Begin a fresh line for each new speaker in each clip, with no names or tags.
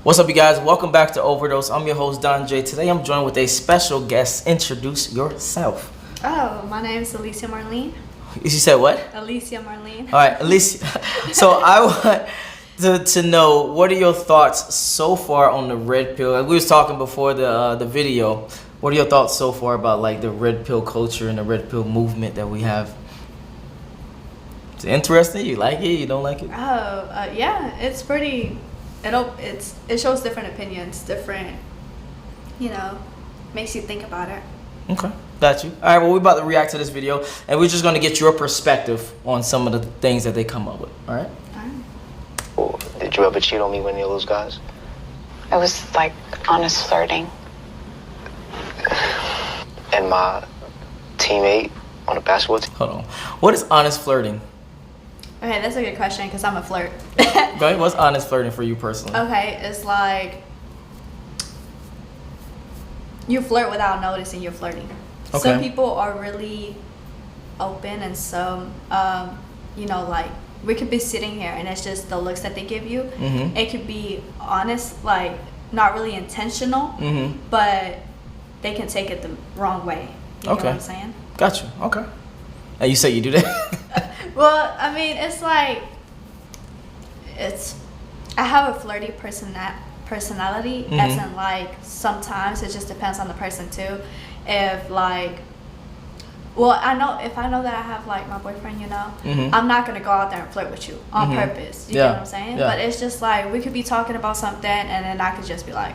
What's up, you guys? Welcome back to Overdose. I'm your host, Don Jaye. Today I'm joined with a special guest. Introduce yourself.
Oh, my name is Alicia Marlene.
You said what?
Alicia Marlene.
All right, Alicia. So I want to know, what are your thoughts so far on the red pill? Like we was talking before the video. What are your thoughts so far about like the red pill culture and the red pill movement that we have? Is it interesting? You like it? You don't like it?
Yeah, it's pretty. It shows different opinions, different. Makes you think about it.
Okay, got you. All right, well, we're about to react to this video, and we're just going to get your perspective on some of the things that they come up with. All right?
Well, did you ever cheat on me with any of those guys?
It was like honest flirting.
And my teammate on the basketball team?
Hold on. What is honest flirting?
Okay, that's a good question because I'm a flirt.
Okay, what's honest flirting for you personally?
Okay, it's like you flirt without noticing you're flirting.
Okay.
Some people are really open, and some, like we could be sitting here and it's just the looks that they give you.
Mm-hmm.
It could be honest, like not really intentional,
Mm-hmm.
but they can take it the wrong way. You know what I'm saying?
Gotcha. Okay. And you say you do that?
Well, I mean, it's like I have a flirty personality,
Mm-hmm.
as in like sometimes it just depends on the person too. If like, well, if I know that I have like my boyfriend,
Mm-hmm.
I'm not gonna go out there and flirt with you on
Mm-hmm.
purpose. You know what I'm saying?
Yeah.
But it's just like we could be talking about something and then I could just be like,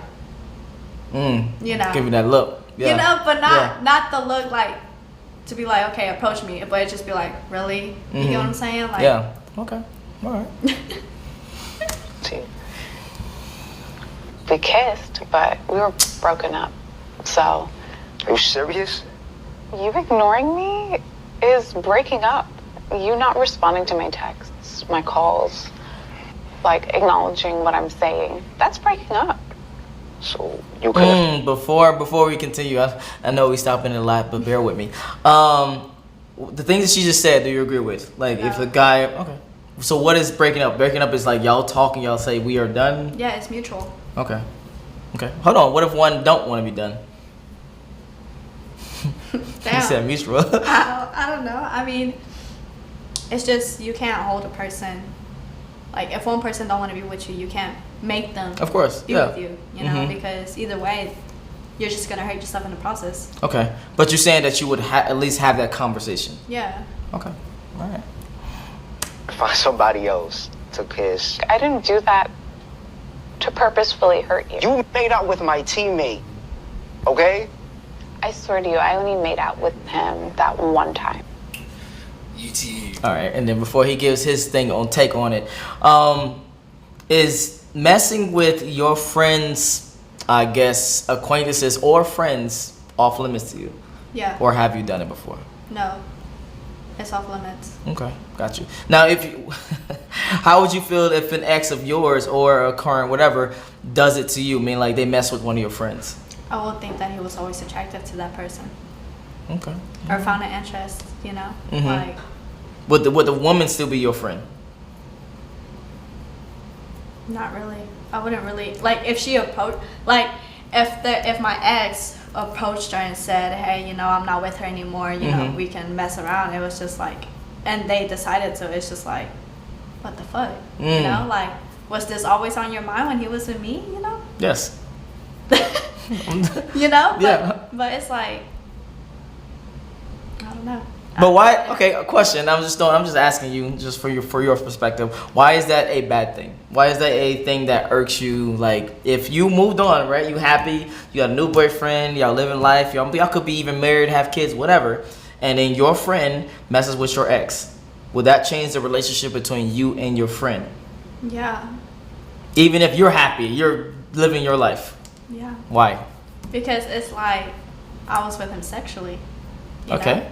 Give me that look. Yeah.
but not the look like to be like, okay, approach me, but it just be like, really? You get what I'm saying? Like,
yeah. Okay. All right.
Team.
We kissed, but we were broken up. So,
Are you serious?
you ignoring me is breaking up. You not responding to my texts, my calls, like acknowledging what I'm saying. That's breaking up.
So you could have.
Before we continue, I know we stopping a lot, but bear with me. The things that she just said, do you agree with? Like, if the guy, okay. So what is breaking up? Breaking up is like y'all talking, y'all say we are done.
yeah, it's mutual.
Okay. Hold on. What if one don't want to be done?
Damn.
You said mutual.
I don't know. I mean, it's just you can't hold a person. Like if one person don't want to be with you, you can't make them
Of course.
be
Yeah.
with you. Because either way, you're just gonna hurt yourself in the process.
Okay. But you're saying that you would at least have that conversation.
Yeah.
Okay. All right.
Find somebody else to kiss.
I didn't do that to purposefully hurt you.
You made out with my teammate. Okay?
I swear to you, I only made out with him that one time.
All right, and then before he gives his take on it, is messing with your friends, I guess, acquaintances or friends off limits to you?
Yeah.
Or have you done it before?
No. It's off limits.
Okay, got you. Now, how would you feel if an ex of yours or a current whatever does it to you? I mean, like they mess with one of your friends.
I would think that he was always attractive to that person
Okay.
or found an interest.
Mhm.
Like.
Would the woman still be your friend?
Not really. I wouldn't really like if she approached, like if my ex approached her and said, hey, I'm not with her anymore,
Mhm.
we can mess around. It was just like, and they decided to. It's just like, what the fuck, like, was this always on your mind when he was with me?
Yes.
But,
Yeah.
but it's like, I don't know.
But why? Okay, a question. I'm just asking you, just for your perspective. Why is that a bad thing? Why is that a thing that irks you? Like, if you moved on, right? You happy? You got a new boyfriend? Y'all living life? Y'all could be even married, have kids, whatever. And then your friend messes with your ex. Would that change the relationship between you and your friend?
Yeah.
Even if you're happy, you're living your life.
Yeah.
Why?
Because it's like I was with him sexually. you
Okay.
know?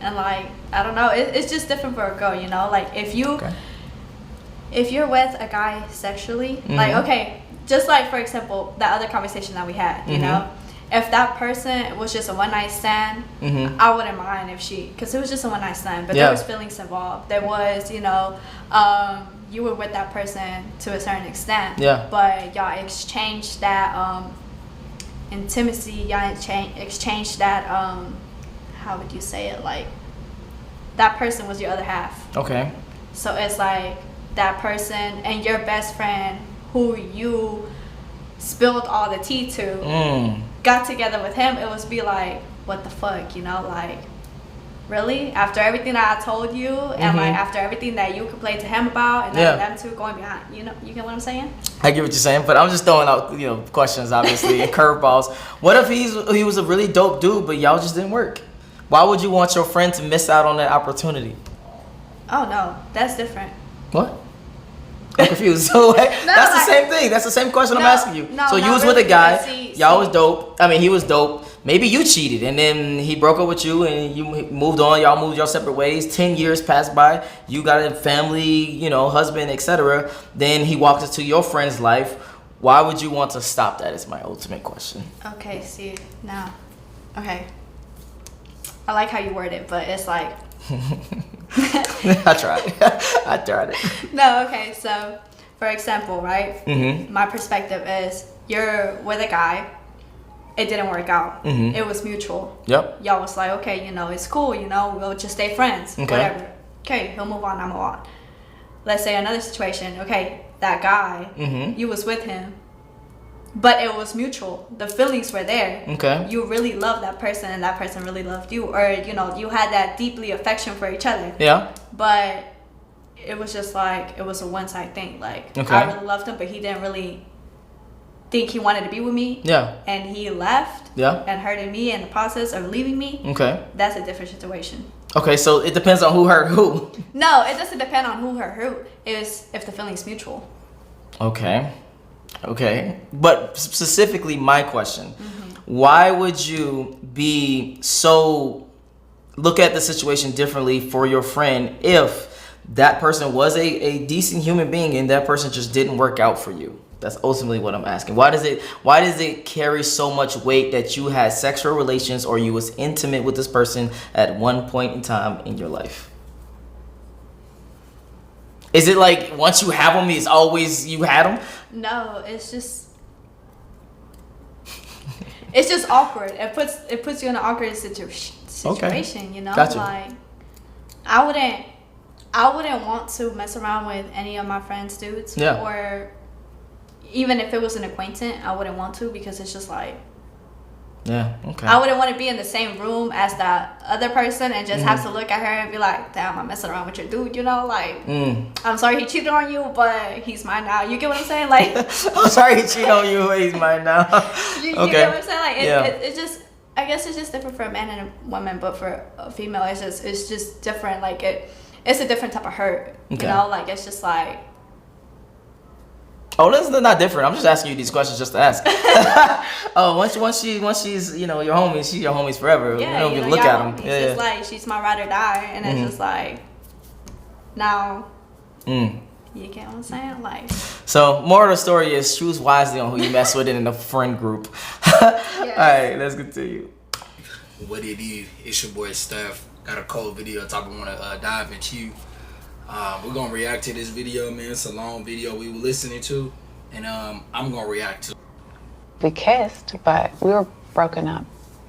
And like, I don't know, it's just different for a girl, like if you're with a guy sexually, like, okay, just like for example that other conversation that we had, you know, if that person was just a one night stand, I wouldn't mind if because it was just a one night stand, but there was feelings involved. There was, you were with that person to a certain extent.
Yeah.
But y'all exchanged that intimacy. Y'all exchanged that how would you say it? Like that person was your other half.
Okay.
So it's like that person and your best friend who you spilled all the tea to got together with him. It was be like, what the fuck, you know, like really? After everything that I told you and like after everything that you complained to him about and then them two going behind, you know, you get what I'm saying?
I get what you're saying, but I'm just throwing out, you know, questions obviously and curveballs. What if he was a really dope dude, but y'all just didn't work? Why would you want your friend to miss out on that opportunity?
Oh no, that's different.
What? I'm confused. So that's the same thing. That's the same question I'm asking you. So you was with a guy, y'all was dope. I mean, he was dope. Maybe you cheated, and then he broke up with you, and you moved on. Y'all moved your separate ways. 10 years passed by. You got a family, you know, husband, etc. Then he walked into your friend's life. Why would you want to stop that? Is my ultimate question.
Okay, see now. Okay, I like how you word it, but it's like.
I tried it.
No, okay. So, for example, right? My perspective is you're with a guy. It didn't work out. It was mutual.
Yep.
Y'all was like, okay, you know, it's cool. You know, we'll just stay friends.
Okay.
Whatever. Okay, he'll move on. I'll move on. Let's say another situation. Okay, that guy, you was with him, but it was mutual. The feelings were there.
Okay.
You really loved that person, and that person really loved you, or you know, you had that deeply affection for each other.
Yeah.
But it was just like it was a one-side thing. Like I really loved him, but he didn't really think he wanted to be with me.
Yeah.
And he left.
Yeah.
And hurted me in the process of leaving me.
Okay.
That's a different situation.
Okay, so it depends on who hurt who.
No, it doesn't depend on who hurt who. It's if the feeling's mutual.
Okay. But specifically my question, why would you be so look at the situation differently for your friend if that person was a decent human being and that person just didn't work out for you? That's ultimately what I'm asking. Why does it carry so much weight that you had sexual relations or you was intimate with this person at one point in time in your life? Is it like once you have them, it's always you had them?
No, it's just awkward. It puts you in an awkward situation. You know,
Gotcha.
like I wouldn't want to mess around with any of my friends' dudes.
Yeah.
Or even if it was an acquaintance, I wouldn't want to because it's just like.
Yeah, okay.
I wouldn't want to be in the same room as that other person and just have to look at her and be like, damn, I'm messing around with your dude, you know? Like, I'm sorry he cheated on you, but he's mine now. You get what I'm saying? Like,
I'm sorry he cheated on you, but he's mine now.
you get what I'm saying? Like, it's just, I guess it's just different for a man and a woman, but for a female, it's just different. Like, it's a different type of hurt, you know? Like, it's just like.
Oh, this is not different. I'm just asking you these questions just to ask. Oh, once she's you know your homies, she's your homies forever.
Yeah,
you don't
you
even
know,
look at them.
It's just like she's my ride or die, and it's just like now. You get what I'm saying? Like.
So, more of the story is choose wisely on who you mess with in a friend group. Yes. All right, let's continue.
What it is? It's your boy Steph. Got a cold video talking want to dive into you. We're gonna react to this video, man. It's a long video we were listening to, and I'm gonna react to.
We kissed, but we were broken up.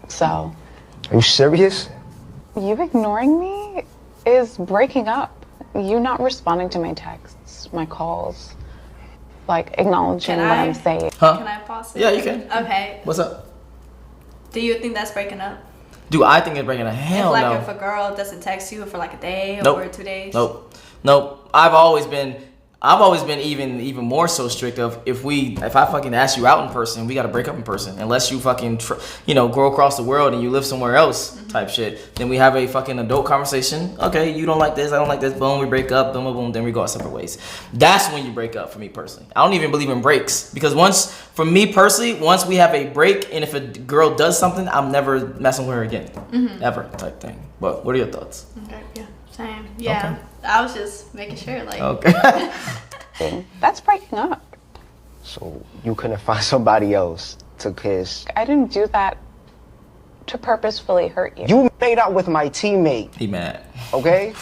So.
Are you serious?
You ignoring me is breaking up. You not responding to my texts, my calls, like acknowledging what I'm saying.
Huh?
Can I pause it?
Yeah, you can.
Okay.
What's up?
Do you think that's breaking up?
Do I think it's breaking up? Hell
if, like,
no.
If a girl doesn't text you for like a day
Nope.
or 2 days?
Nope. I've always been even more so strict of if I fucking ask you out in person, we gotta break up in person unless you fucking go across the world and you live somewhere else type shit. Then we have a fucking adult conversation. Okay, you don't like this, I don't like this. Boom, we break up. Boom, boom, boom. Then we go our separate ways. That's when you break up for me personally. I don't even believe in breaks because once we have a break and if a girl does something, I'm never messing with her again, ever type thing. But what are your thoughts?
Okay, yeah, same. Yeah,
Okay.
I was just making sure, like.
Okay.
That's breaking up.
So you couldn't find somebody else to kiss?
I didn't do that to purposefully hurt you.
You made out with my teammate,
He mad.
okay?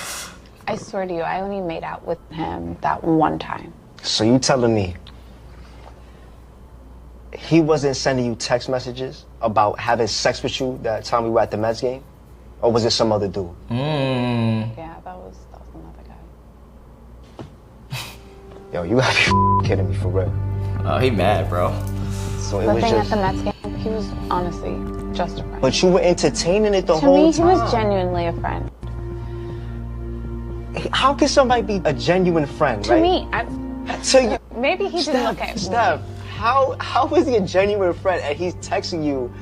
I swear to you, I only made out with him that one time.
So you telling me he wasn't sending you text messages about having sex with you that time we were at the Mets game? Or was it some other dude?
Yeah, that was another guy.
Yo, you gotta be kidding me for real.
Oh, he mad, bro.
So it
The
was
thing
just...
at the Mets game, he was honestly just a friend.
But you were entertaining it the
To
whole
me, he
time.
was genuinely a friend.
How can somebody be a genuine friend,
To
right?
me,
So you...
maybe he didn't look at me.
Steph, how is he a genuine friend and he's texting you,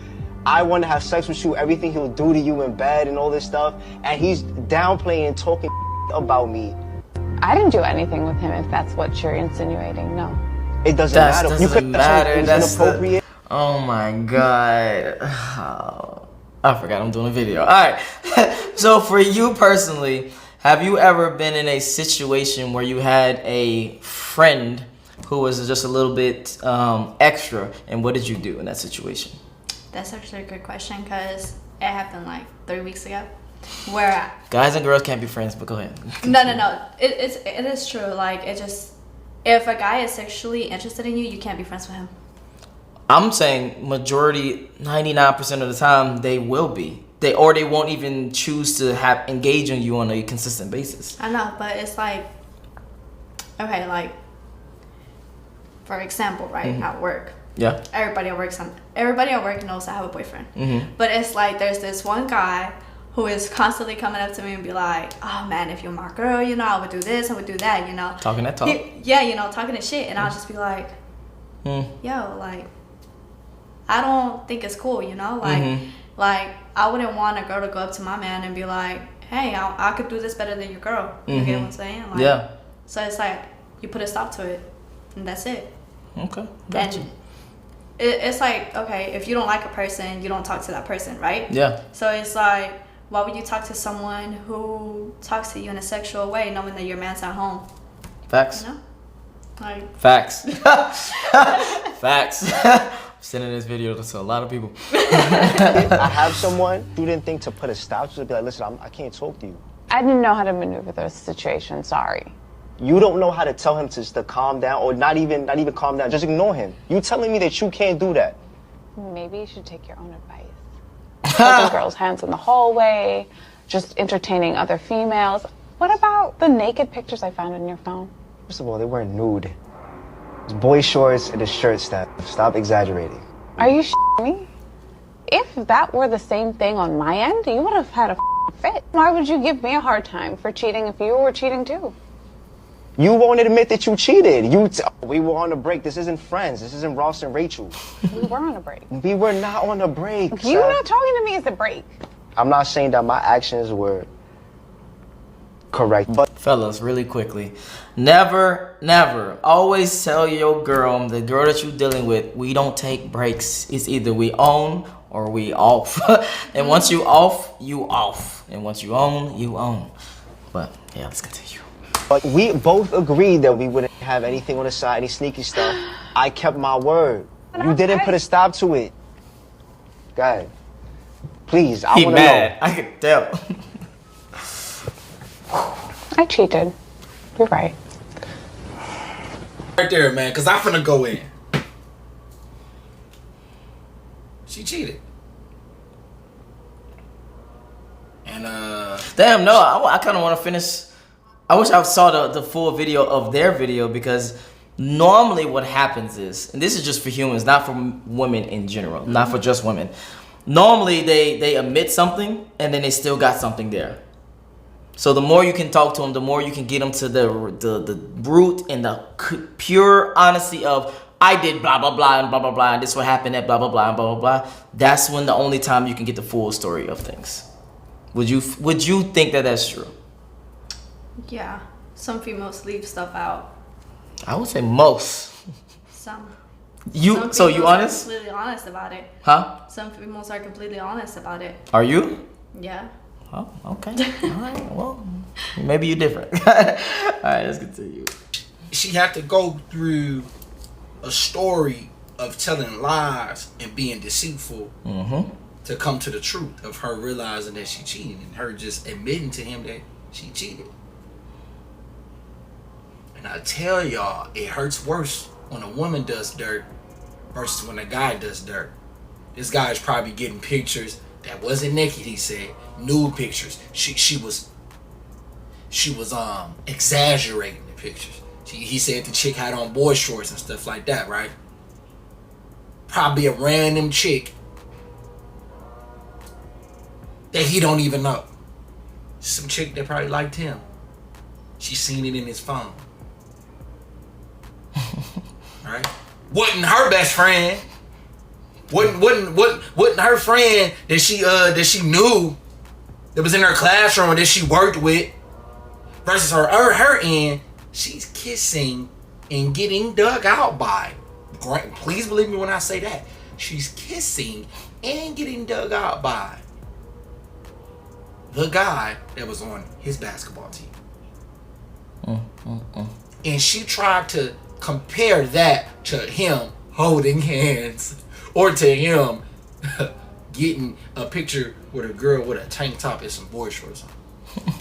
I want to have sex with you, everything he'll do to you in bed and all this stuff, and he's downplaying and talking about me.
I didn't do anything with him if that's what you're insinuating, no.
It doesn't
That
matter. You
doesn't
could have
matter.
told me it
That's
was inappropriate.
Oh my god. Oh, I forgot I'm doing a video. All right. So for you personally, have you ever been in a situation where you had a friend who was just a little bit extra, and what did you do in that situation?
That's actually a good question because it happened like 3 weeks ago. Where
Guys and girls can't be friends, but go ahead.
no. It is true. Like it just, if a guy is sexually interested in you, you can't be friends with him.
I'm saying majority, 99% of the time, they will be. They won't even choose to engage on you on a consistent basis.
I know, but it's like, okay, like for example, right, at work.
Yeah.
Everybody at work knows I have a boyfriend. But it's like there's this one guy who is constantly coming up to me and be like, oh man, if you're my girl, you know, I would do this, I would do that, you know.
Talking that talk.
Yeah, you know, talking that shit. And I'll just be like, yo, like, I don't think it's cool, you know? Like I wouldn't want a girl to go up to my man and be like, hey, I could do this better than your girl. You get what I'm saying? Like,
Yeah.
So it's like, you put a stop to it, and that's it.
Okay. Gotcha.
And it's like, okay, if you don't like a person, you don't talk to that person, right?
Yeah.
So it's like, why would you talk to someone who talks to you in a sexual way knowing that your man's at home?
Facts.
You know? Like,
Facts. Facts. Sending this video to a lot of people.
I have someone who didn't think to put a stop to it, be like, listen, I can't talk to you.
I didn't know how to maneuver the situation, sorry.
You don't know how to tell him to calm down, or not even calm down. Just ignore him. You telling me that you can't do that?
Maybe you should take your own advice. Holding girls' hands in the hallway, just entertaining other females. What about the naked pictures I found in your phone?
First of all, they weren't nude. It was boy shorts and a shirt. Stop exaggerating.
Are you shitting me? If that were the same thing on my end, you would have had a fit. Why would you give me a hard time for cheating if you were cheating too?
You won't admit that you cheated. We were on a break. This isn't Friends. This isn't Ross and Rachel.
We were on a break.
We were not on a break.
You
Seth.
not talking to me is a break.
I'm not saying that my actions were correct, but
Fellas, really quickly. Never, always tell your girl, the girl that you're dealing with, we don't take breaks. It's either we on or we off. And once you off, you off. And once you on, you on. But yeah, let's continue.
But we both agreed that we wouldn't have anything on the side, any sneaky stuff. I kept my word. You didn't put a stop to it. Go ahead. Please, I
He
want to
mad.
know.
I can tell.
I cheated. You're right.
Right there, man, because I'm finna go in. She cheated. And,
Damn, no, I kind of want to finish. I wish I saw the full video of their video, because normally what happens is, and this is just for humans, not for women in general, not for just women. Normally they admit something and then they still got something there. So the more you can talk to them, the more you can get them to the root and the pure honesty of, I did blah blah blah and blah blah blah and this what happened at blah blah blah and blah blah blah. That's when the only time you can get the full story of things. Would you think that that's true?
yeah, some females leave stuff out.
I would say most.
Some
You
females
you
are
honest?
completely honest about it.
Huh?
Some females are completely honest about it.
Are you?
Yeah.
Oh, okay. All right. Well, maybe you're different. All right, let's continue.
she had to go through a story of telling lies and being deceitful to come to the truth of her realizing that she cheated and her just admitting to him that she cheated. And I tell y'all, it hurts worse when a woman does dirt versus when a guy does dirt. This guy is probably getting pictures that wasn't naked, he said. Nude pictures. She was exaggerating the pictures. He said the chick had on boy shorts and stuff like that, right? Probably a random chick that he don't even know. Some chick that probably liked him. She seen it in his phone. Right? Wasn't her best friend. Wasn't her friend that she knew that was in her classroom or that she worked with. Versus her end, she's kissing and getting dug out by. Please believe me when I say that. She's kissing and getting dug out by the guy that was on his basketball team. And she tried to compare that to him holding hands or to him getting a picture with a girl with a tank top and some boy shorts on.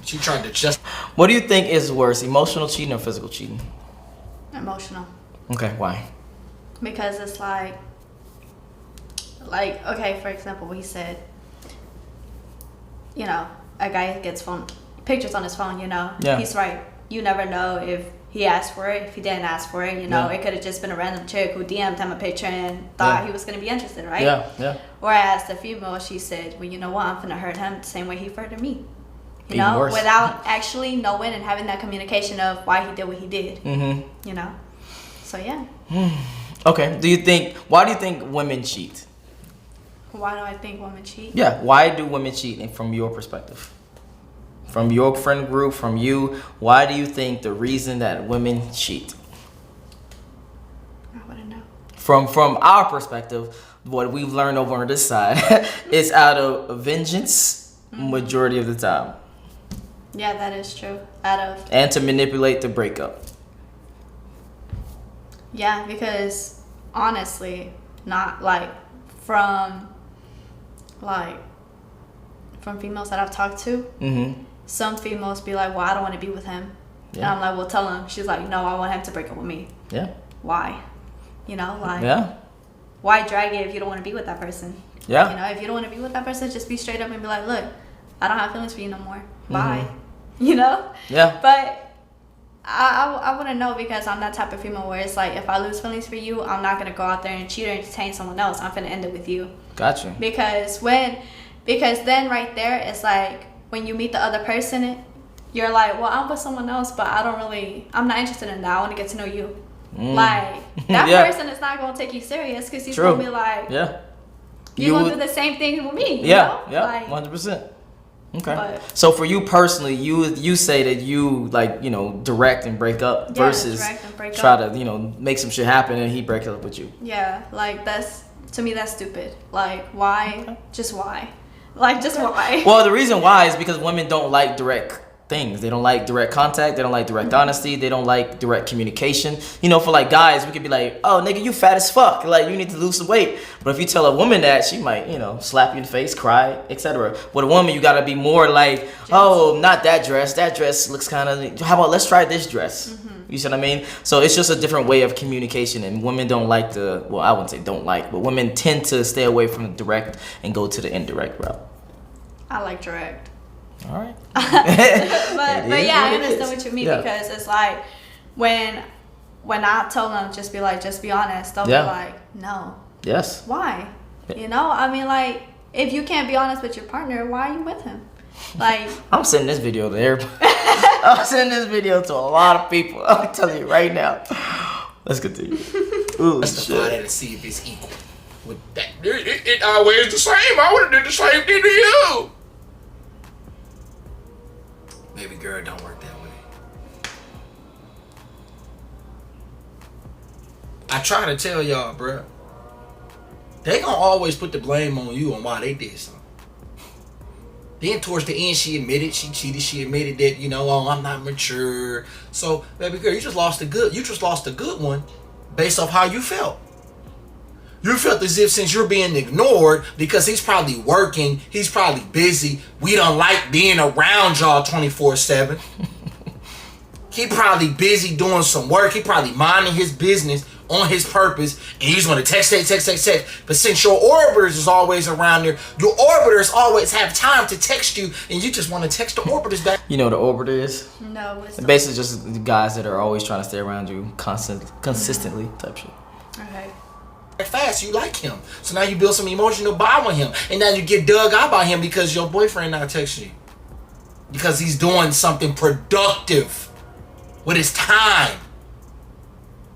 She tried to just...
What do you think is worse, emotional cheating or physical cheating?
Emotional.
Okay, why?
Because it's like, okay, for example, we said, you know, a guy gets pictures on his phone, you know.
Yeah.
He's right. You never know if he asked for it, if he didn't ask for it, you know.
Yeah.
It could have just been a random chick who DM'd him a picture and thought he was going to be interested, right?
Yeah.
Whereas the female, she said, well, you know what, I'm going to hurt him the same way he hurted me. You
Even
know,
worse.
without actually knowing and having that communication of why he did what he did.
Mm-hmm.
You know? So, yeah.
Okay. Why do you think women cheat?
Why do I think women cheat?
Yeah. Why do women cheat? And from your perspective, from your friend group, from you, why do you think the reason that women cheat?
I wouldn't know.
From our perspective, what we've learned over on this side is out of vengeance majority of the time.
Yeah, that is true.
And to manipulate the breakup.
Yeah, because honestly, not from females that I've talked to, some females be like, well, I don't want to be with him.
Yeah.
And I'm like, well, tell him. She's like, no, I want him to break up with me.
Yeah.
Why? You know,
Yeah.
why drag it if you don't want to be with that person?
Yeah.
You know, if you don't want to be with that person, just be straight up and be like, look, I don't have feelings for you no more. Bye. You know?
Yeah.
But I wouldn't know, because I'm that type of female where it's like, if I lose feelings for you, I'm not going to go out there and cheat or entertain someone else. I'm going to end it with you.
Gotcha.
Because then right there, it's like, when you meet the other person, you're like, well, I'm with someone else, but I'm not interested in that. I want to get to know you. Like, that person is not going to take you serious, because he's going to be like,
yeah,
you're going to do the same thing with me.
Yeah,
you know?
yeah, 100%. Okay.
But,
so for you personally, you say that you direct and break up versus try to make some shit happen and he breaks up with you.
Yeah, to me that's stupid. Like, why? Okay. Just why? Like, just why?
Well, the reason why is because women don't like direct things. They don't like direct contact. They don't like direct honesty. They don't like direct communication. For like guys, we could be like, oh, nigga, you fat as fuck. Like, you need to lose some weight. But if you tell a woman that, she might, slap you in the face, cry, etc. With a woman, you gotta be more like, oh, not that dress. That dress looks kind of, how about let's try this dress? You see what I mean? So it's just a different way of communication, and women don't like I wouldn't say don't like, but women tend to stay away from the direct and go to the indirect route.
I like direct.
All right.
but yeah, I understand what you mean, because it's like when I tell them just be honest, they'll be like, no.
Yes.
Why? I mean, like, if you can't be honest with your partner, why are you with him? Like,
I'm sending this video to everybody. I'm sending this video to a lot of people. I'm telling you right now. Let's continue. Ooh,
let's define it and see if it's equal. With that, it always the same. I would have did the same thing to you. Baby girl, don't work that way. I try to tell y'all, bruh. They gonna always put the blame on you on why they did something. Then towards the end, she admitted she cheated. She admitted that, oh, I'm not mature. So, baby girl, you just lost a good one based off how you felt. You felt as if since you're being ignored because he's probably working, he's probably busy, we don't like being around y'all 24/7. He probably busy doing some work. He probably minding his business on his purpose, and you just want to text. But since your orbiters is always around there, your orbiters always have time to text you, and you just want to text the orbiters back.
You know what the orbiter is?
No, what's
Basically just the guys that are always trying to stay around you consistently type shit.
Okay.
Fast, you like him, so now you build some emotional bond with him, and now you get dug out by him because your boyfriend not texting you because he's doing something productive with his time,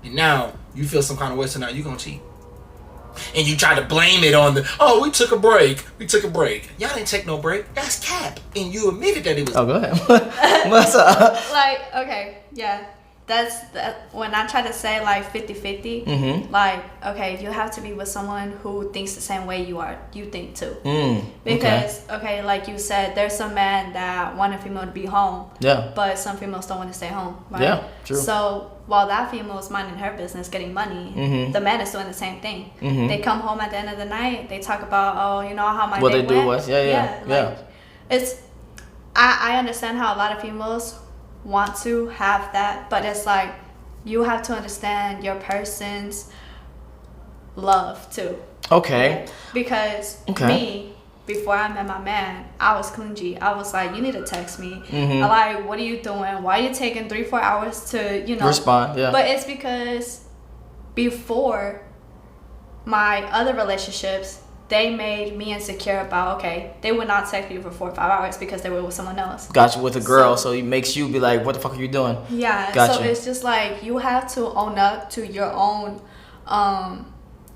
and now you feel some kind of way, so now you gonna cheat, and you try to blame it on we took a break. Y'all didn't take no break. That's cap, and you admitted that it was.
Oh, go ahead. What's up?
Like, okay, yeah. That's when I try to say like 50-50, like, okay, you have to be with someone who thinks the same way you think too. Because, okay, like you said, there's some men that want a female to be home. Yeah. But some females don't want to stay home, right?
Yeah, true.
So while that female is minding her business, getting money, the man is doing the same thing. They come home at the end of the night, they talk about, how my day went.
Was, yeah.
It's, I understand how a lot of females want to have that, but it's like you have to understand your person's love too.
Okay.
Because me, before I met my man, I was clingy. I was like, you need to text me. I'm like, what are you doing? Why are you taking 3-4 hours to
respond? Yeah.
But it's because before my other relationships, they made me insecure about, they would not text you for 4 or 5 hours because they were with someone else.
Got you with a girl, so it makes you be like, what the fuck are you doing?
Yeah,
gotcha.
It's just like you have to own up to your own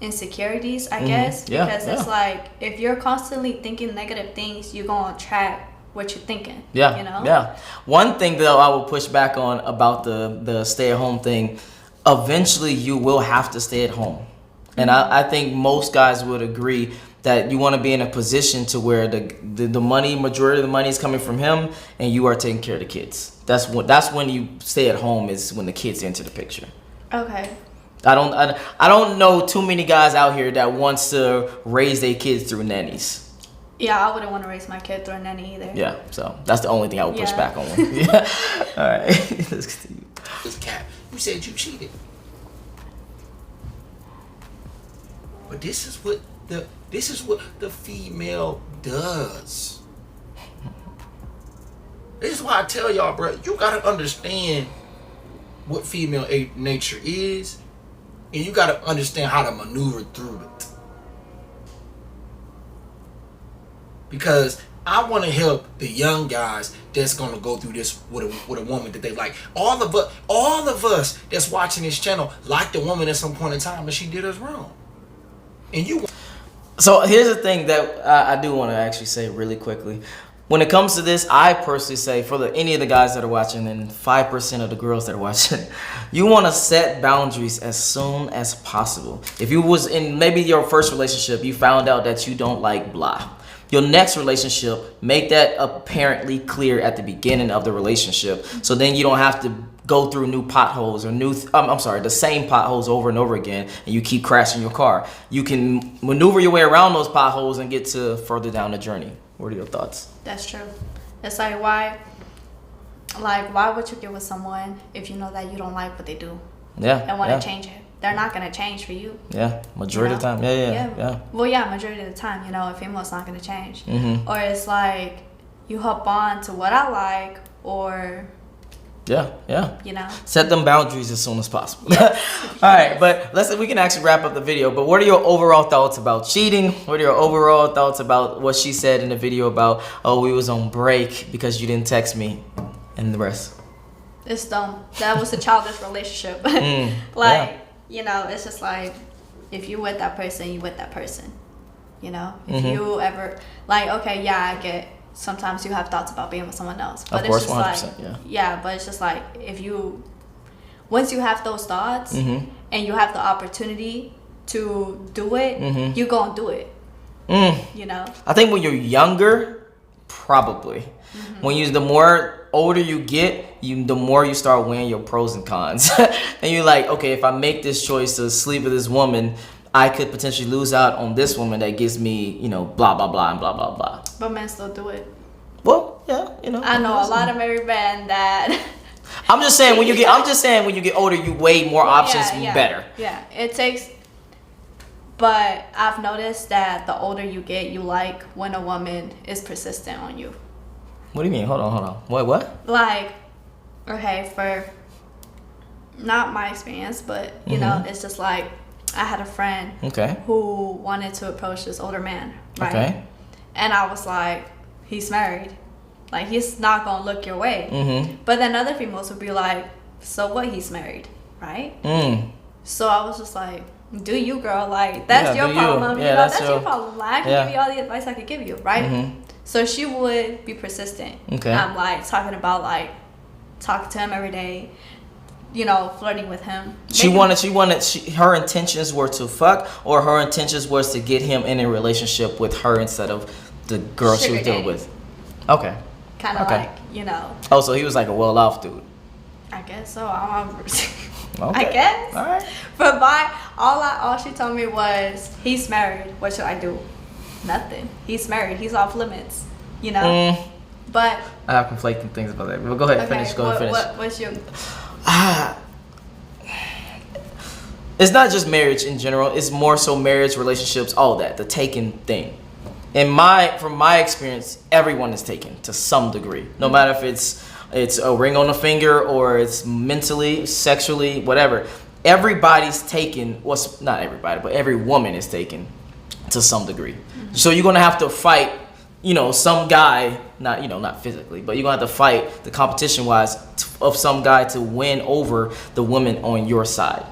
insecurities, I guess. Because it's like, if you're constantly thinking negative things, you're going to attract what you're thinking.
Yeah,
you know?
Yeah. One thing, though, I will push back on about the stay-at-home thing, eventually you will have to stay at home. And I think most guys would agree that you want to be in a position to where the money, majority of the money is coming from him, and you are taking care of the kids. That's when you stay at home, is when the kids enter the picture.
Okay.
I don't know too many guys out here that wants to raise their kids through nannies.
Yeah, I wouldn't want to raise my kid through a nanny either.
Yeah, so that's the only thing I would push back on. Yeah. All right. Let's continue.
This cap, you said you cheated. But this is what the female does. This is why I tell y'all, bro, you gotta understand what female nature is, and you gotta understand how to maneuver through it. Because I want to help the young guys that's gonna go through this with a woman that they like. All of us that's watching this channel like the woman at some point in time, and she did us wrong. And you.
So here's the thing that I do want to actually say really quickly. When it comes to this, I personally say for any of the guys that are watching and 5% of the girls that are watching, you want to set boundaries as soon as possible. If you was in maybe your first relationship, you found out that you don't like blah. Your next relationship, make that apparently clear at the beginning of the relationship, so then you don't have to go through new potholes or the same potholes over and over again, and you keep crashing your car. You can maneuver your way around those potholes and get to further down the journey. What are your thoughts?
That's true. It's like, why would you get with someone if you know that you don't like what they do?
Yeah.
And want to change it? They're not going to change for you.
Yeah, majority of the time. Yeah.
Well, yeah, majority of the time, a female's not going to change.
Mm-hmm.
Or it's like, you hop on to what I like, or...
Yeah. Set them boundaries as soon as possible. All right, but we can actually wrap up the video. But what are your overall thoughts about cheating? What are your overall thoughts about what she said in the video about, we was on break because you didn't text me, and the rest?
It's dumb. That was a childish relationship. It's just like, if you with that person, you with that person. If you ever, I get sometimes you have thoughts about being with someone else. But
of course,
it's just
100%,
like, yeah, but it's just like, once you have those thoughts and you have the opportunity to do it, you're gonna do it. I think when you're younger, probably. When the more older you get, the more you start weighing your pros and cons. And you're like, okay, if I make this choice to sleep with this woman, I could potentially lose out on this woman that gives me, blah, blah, blah, and blah, blah, blah. But men still do it.
Well, yeah,
I know a lot of married men that
I'm just saying when you get older, you weigh more options better.
Yeah, it takes. But I've noticed that the older you get, you like when a woman is persistent on you.
What do you mean? Hold on. What?
Like, okay, for not my experience, but you know, it's just like I had a friend who wanted to approach this older man, right? Okay. And I was like, he's married. Like, he's not gonna look your way. But then other females would be like, so what, he's married, right? So I was just like, do you, girl? Like, that's your problem.
Yeah,
that's your problem. Like, I can give you all the advice I could give you, right? So she would be persistent. I'm like talking about like talking to him every day, you know, flirting with him. Her intentions were to fuck, or her intentions was to get him in a relationship with her instead of the girl she was dealing with. Okay. Kind of like, you know.
Oh, so he was like a well-off dude.
I guess so. I
Okay.
guess.
All right.
But all she told me was, he's married. What should I do? Nothing. He's married. He's off limits. You know. But
I have conflicting things about that. But go ahead, finish.
What's your?
It's not just marriage in general. It's more so marriage, relationships, all that. The taken thing. From my experience, everyone is taken to some degree. No matter if it's a ring on the finger or it's mentally, sexually, whatever. Everybody's taken. Not everybody, but every woman is taken to some degree. So you're gonna have to fight, you know, some guy, not physically, but you're gonna have to fight the competition wise of some guy to win over the woman on your side.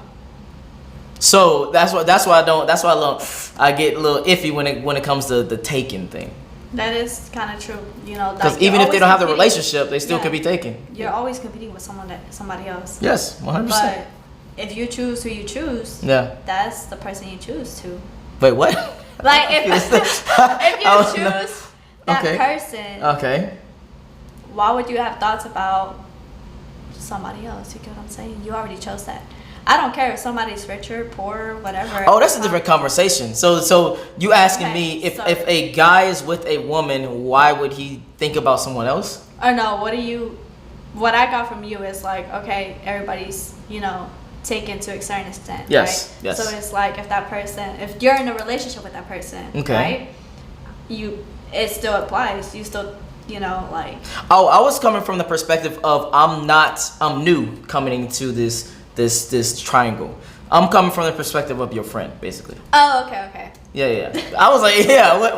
So that's why I get a little iffy when it comes to the taken thing.
That is kind of true, you know.
Because like, even if they don't have the relationship, they still could be taken.
You're always competing with somebody else.
Yes, 100%.
But if you choose who you choose, that's the person you choose to.
Wait, what?
Like if you choose that person, why would you have thoughts about somebody else? You get what I'm saying? You already chose that. I don't care if somebody's richer, poor, whatever. Oh, that's a different conversation. So you asking me if a guy is with a woman, why would he think about someone else? Or no, what I got from you is like, okay, everybody's, you know, taken to a certain extent. Yes, right? Yes. So it's like if you're in a relationship with that person, right? It still applies. You still, you know, like. Oh, I was coming from the perspective of I'm new coming into this triangle. I'm coming from the perspective of your friend, basically. Oh, okay. Yeah. I was like,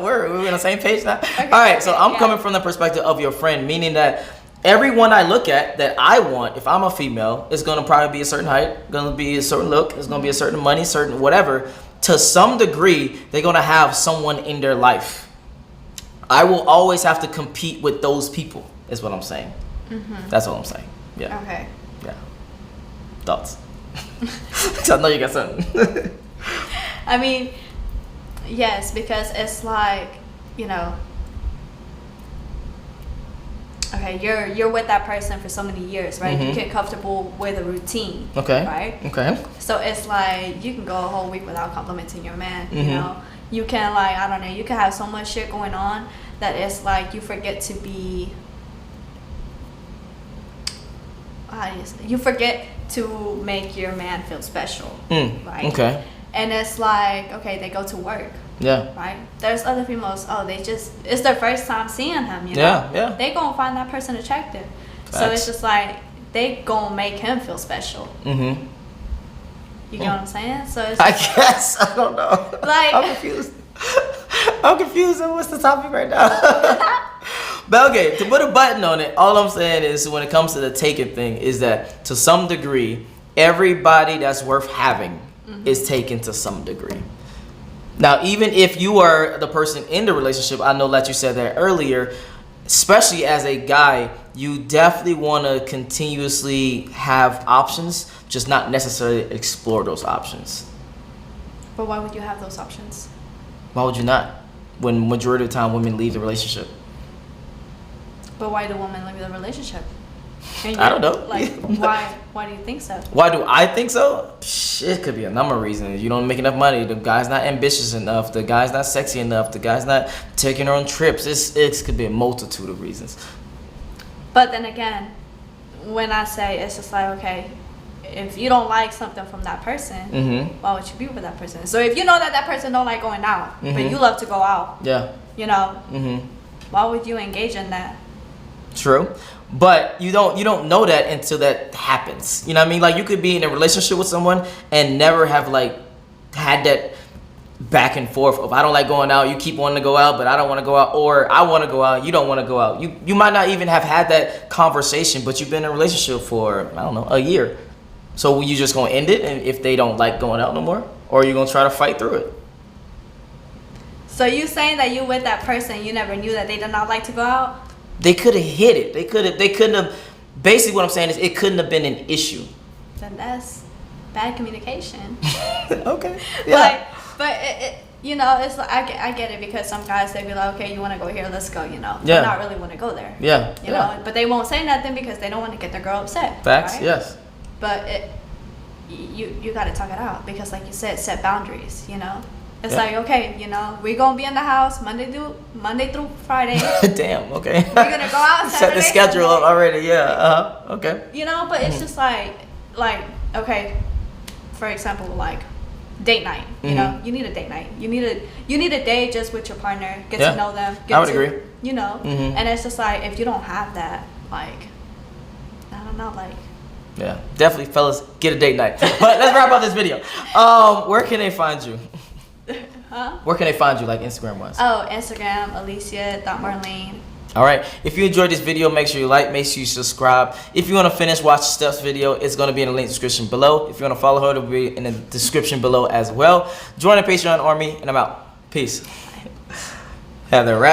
we're on the same page now. Okay, all right, so I'm coming from the perspective of your friend, meaning that everyone I look at that I want, if I'm a female, is gonna probably be a certain height, gonna be a certain look, it's gonna be a certain money, certain whatever. To some degree, they're gonna have someone in their life. I will always have to compete with those people, is what I'm saying. That's what I'm saying. Yeah. Okay. Yeah. Thoughts? I know you got something. I mean, yes, because it's like, you know, okay, you're with that person for so many years, right? You get comfortable with a routine. Okay. Right? Okay. So it's like you can go a whole week without complimenting your man, you know? You can, like, I don't know, you can have so much shit going on that it's like you forget to be, you forget to make your man feel special, right? Okay. And it's like, okay, they go to work. Yeah. Right? There's other females, it's their first time seeing him, you know? Yeah. They gonna find that person attractive. Facts. So it's just like, they gonna make him feel special. You get what I'm saying? So it's I guess. I don't know. Like, I'm confused. What's the topic right now? But okay, to put a button on it, all I'm saying is when it comes to the taken thing is that to some degree, everybody that's worth having is taken to some degree. Now, even if you are the person in the relationship, I know that you said that earlier, especially as a guy, you definitely want to continuously have options, just not necessarily explore those options. But why would you have those options? Why would you not? When majority of the time women leave the relationship. But why do women leave the relationship? I don't know. Like, why do you think so? Why do I think so? Shit, could be a number of reasons. You don't make enough money. The guy's not ambitious enough. The guy's not sexy enough. The guy's not taking her on trips. It could be a multitude of reasons. But then again, when I say it's just like, okay, if you don't like something from that person, why would you be with that person? So if you know that person don't like going out, but you love to go out, you know, why would you engage in that?
True. But you don't know that until that happens. You know what I mean? Like, you could be in a relationship with someone and never have like had that back and forth of, I don't like going out, you keep wanting to go out, but I don't want to go out, or I want to go out, you don't want to go out. You might not even have had that conversation, but you've been in a relationship for, I don't know, a year. So you just gonna end it, and if they don't like going out no more, or you gonna try to fight through it?
So you saying that you with that person, you never knew that they did not like to go out?
They could have hit it. They couldn't have. Basically, what I'm saying is, it couldn't have been an issue.
Then that's bad communication.
Okay. Yeah.
But it you know, it's like, I get it, because some guys, they be like, okay, you want to go here, let's go, you know.
Yeah.
But not really want to go there.
Yeah.
You know, but they won't say nothing because they don't want to get their girl upset.
Facts.
Right?
Yes.
But you got to talk it out, because like you said, set boundaries, you know. It's like, okay, you know, we're going to be in the house Monday through Friday.
Damn, okay.
We're going to go out Saturday.
Set the schedule up
Sunday.
already, yeah. Okay.
You know, but it's just like, okay, for example, like date night, you know, you need a date night. You need a day just with your partner, get to know them.
I would agree.
You know, and it's just like, if you don't have that, like, I don't know, like.
Yeah, definitely, fellas, get a date night. But let's wrap up this video. Where can they find you?
Huh?
Where can they find you, like Instagram-wise?
Oh, Instagram, Alicia.Marlene.
All right. If you enjoyed this video, make sure you like, make sure you subscribe. If you want to finish watch Steph's video, it's going to be in the link description below. If you want to follow her, it'll be in the description below as well. Join the Patreon army, and I'm out. Peace. Have the wrap.